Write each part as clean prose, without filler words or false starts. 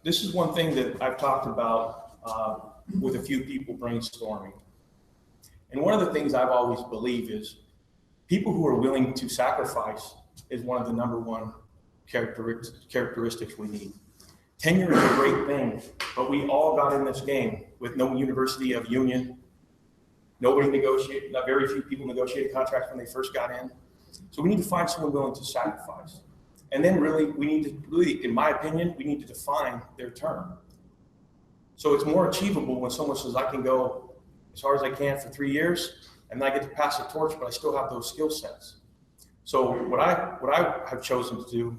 this is one thing that I've talked about with a few people brainstorming. And one of the things I've always believed is people who are willing to sacrifice is one of the #1 characteristics we need. Tenure is a great thing, but we all got in this game with no university of union. Nobody negotiated, very few people negotiated contracts when they first got in. So we need to find someone willing to sacrifice. And then we need to, in my opinion, we need to define their term. So it's more achievable when someone says, I can go as hard as I can for 3 years, and then I get to pass the torch, but I still have those skill sets. So what I have chosen to do,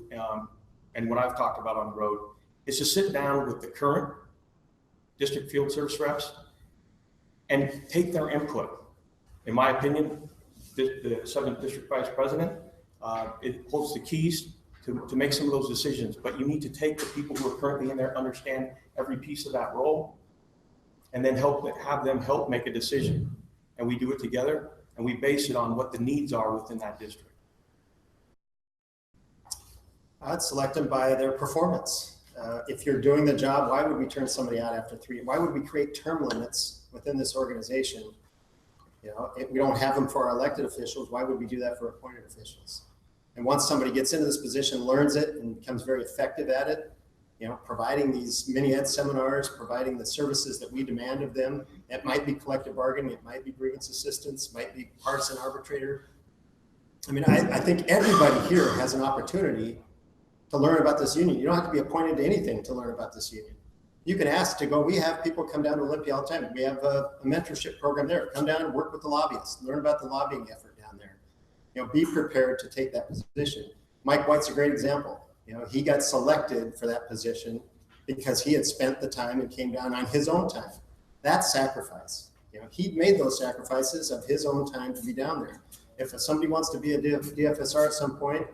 and what I've talked about on the road, is to sit down with the current district field service reps and take their input. In my opinion, the 7th District Vice President, it holds the keys to make some of those decisions, but you need to take the people who are currently in there, understand every piece of that role, and then have them help make a decision. And we do it together, and we base it on what the needs are within that district. I'd select them by their performance. If you're doing the job, why would we turn somebody out after 3? Why would we create term limits within this organization? You know, if we don't have them for our elected officials, why would we do that for appointed officials? And once somebody gets into this position, learns it, and becomes very effective at it, you know, providing these mini-ed seminars, providing the services that we demand of them, it might be collective bargaining, it might be grievance assistance, might be partisan arbitrator. I mean, I think everybody here has an opportunity to learn about this union. You don't have to be appointed to anything to learn about this union. You can ask to go. We have people come down to Olympia all the time. We have a mentorship program there. Come down and work with the lobbyists, learn about the lobbying effort down there. You know, be prepared to take that position. Mike White's a great example. You know, he got selected for that position because he had spent the time and came down on his own time. That's sacrifice. You know, he made those sacrifices of his own time to be down there. If somebody wants to be a DFSR at some point,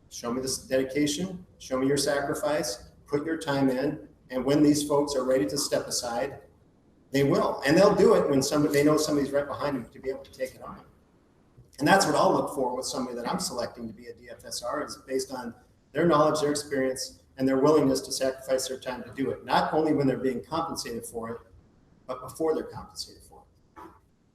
show me this dedication, show me your sacrifice, put your time in, and when these folks are ready to step aside, they will. And they'll do it when they know somebody's right behind them to be able to take it on. And that's what I'll look for with somebody that I'm selecting to be a DFSR, is based on their knowledge, their experience, and their willingness to sacrifice their time to do it. Not only when they're being compensated for it, but before they're compensated